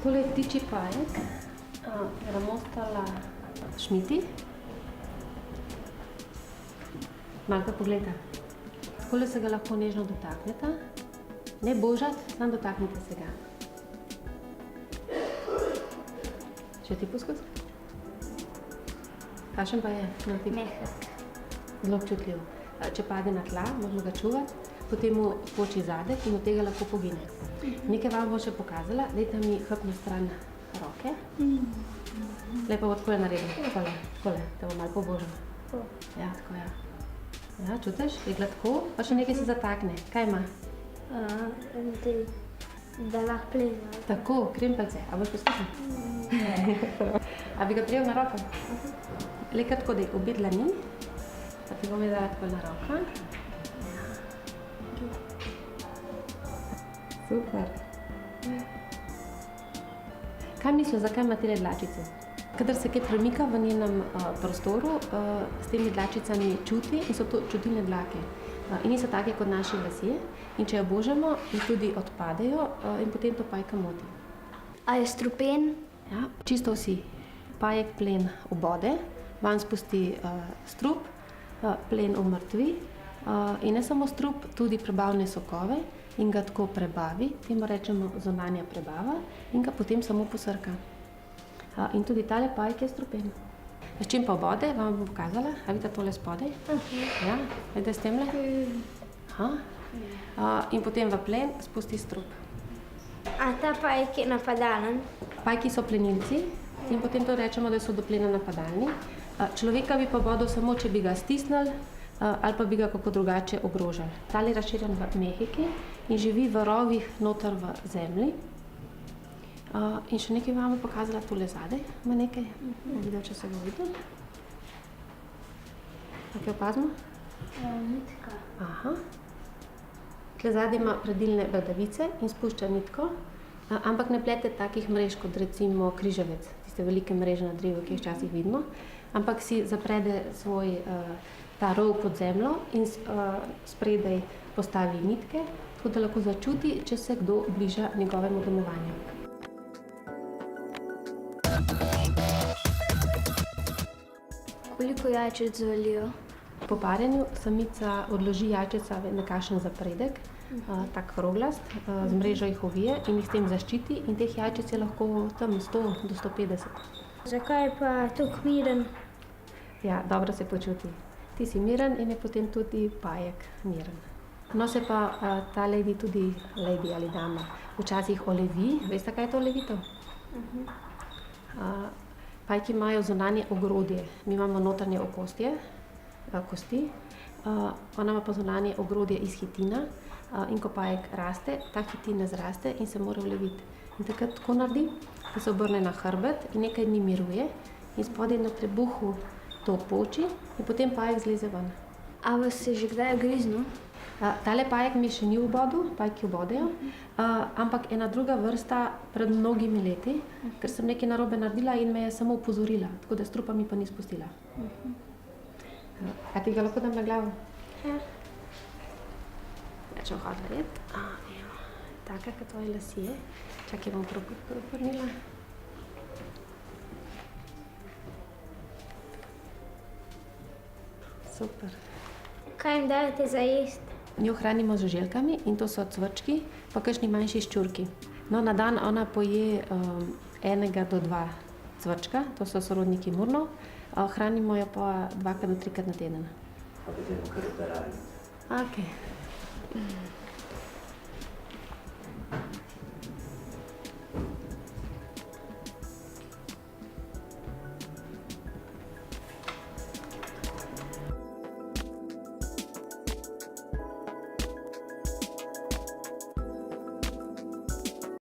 Tole je ptičji pajek, Ramostala šmiti. Malka pogleda. Takole se ga lahko nežno dotaknete. Ne božati, samo dotaknite se ga. Še ti poskus? Kakšen pa je? Mehek. Zelo občutljiv. Če pade na tla, moramo ga čuvati, potem mu poči zadek in od tega lahko pogine. Nekaj vam bom še pokazala, dajte mi hrbtno stran roke. Lepo bo takole naredil, takole, da bo malo pobožal. Ja, tako ja. Ja, čutiš? Je gladko, pa še nekaj se zatakne. Kaj ima? Da lahko pleza. Tako, krempelce. A boš poskušal? A bi ga prijel na roko? Lekar tako, da je obe dlani, pa ti bom je dala tako na roko. Super. Kaj misliš, zakaj ima tele dlačice? Kadar se kaj premika v njenem prostoru, s temi dlačicami čuti in so to čutilne dlake. In niso take kot naši lasje. In če jo božamo, jih tudi odpadejo in potem to pajka moti. A je strupen? Ja, čisto vsi. Pajek plen obode, van spusti strup, plen umrtvi in ne samo strup, tudi prebavne sokove in ga tako prebavi, temu rečemo zunanja prebava in ga potem samo posrka. In tudi tale pajek je strupen. S čim pa obode, vam bom pokazala. A vidite tole spodaj? Ja, vidite s temle? In potem v plen spusti strup. A ta pajek je napadalen? Pajki so plenilci in potem to rečemo, da so do plena napadalni. Človeka bi pa bodel samo, če bi ga stisnili ali pa bi ga kako drugače ogrožali. Tale je razširjen v Mehiki in živi v rovih noter v zemlji. In še nekaj vam bom pokazala tole zadaj, ima nekaj, videl, če se ga videl. Nekaj opazimo? Nitka. Aha. Tle zadaj ima predilne bradavice in spušča nitko, ampak ne plete takih mrež kot recimo križevec, tiste velike mreže na drevu, ki jih včasih vidimo, ampak si zaprede svoj ta rov pod zemljo in spredaj postavi nitke, tako da lahko začuti, če se kdo bliža njegovemu domovanju. Koliko jajčec zvalijo? Po parjenju samica odloži jajčeca v nekakšen zapredek, tak roglast, z mrežo jih ovije in jih s tem zaščiti in teh jajčec je lahko tam 100 do 150. Zakaj je pa toliko miren? Ja, dobro se počuti. Ti si miren in je potem tudi pajek miren. No se pa ta lady tudi, lady ali dama, včasih olevi. Veste, kaj je to olevitev? Pajki imajo zunanje ogrodje. Mi imamo notranje okostje, kosti, ona ima pa zunanje ogrodje iz hitina in ko pajek raste, ta hitin ne zraste in se mora oleviti. In takrat tako naredi, da se obrne na hrbet in nekaj dni miruje in spodaj na trebuhu to poči in potem pajek zleze ven. A vas je že kdaj griznil? Tale pajek mi še ni v bodu, pajki obodejo, ampak ena druga vrsta pred mnogimi leti, ker sem nekaj narobe naredila in me je samo opozorila, tako da strupa mi pa ni spustila. A ti ga lahko dam na glavo? Ja. Če bom hodila red. Evo, taka kot tvoji lasje. Čakaj, bom obrnila. Super. Kaj jim dajete za jesti? Njo hranimo z žuželkami in to so cvrčki, pa kakšni manjši ščurki. No, na dan ona poje 1 do 2 cvrčka, to so sorodniki murnov, hranimo jo pa 2 do 3 na teden. Pa potem kar udarali. Okej.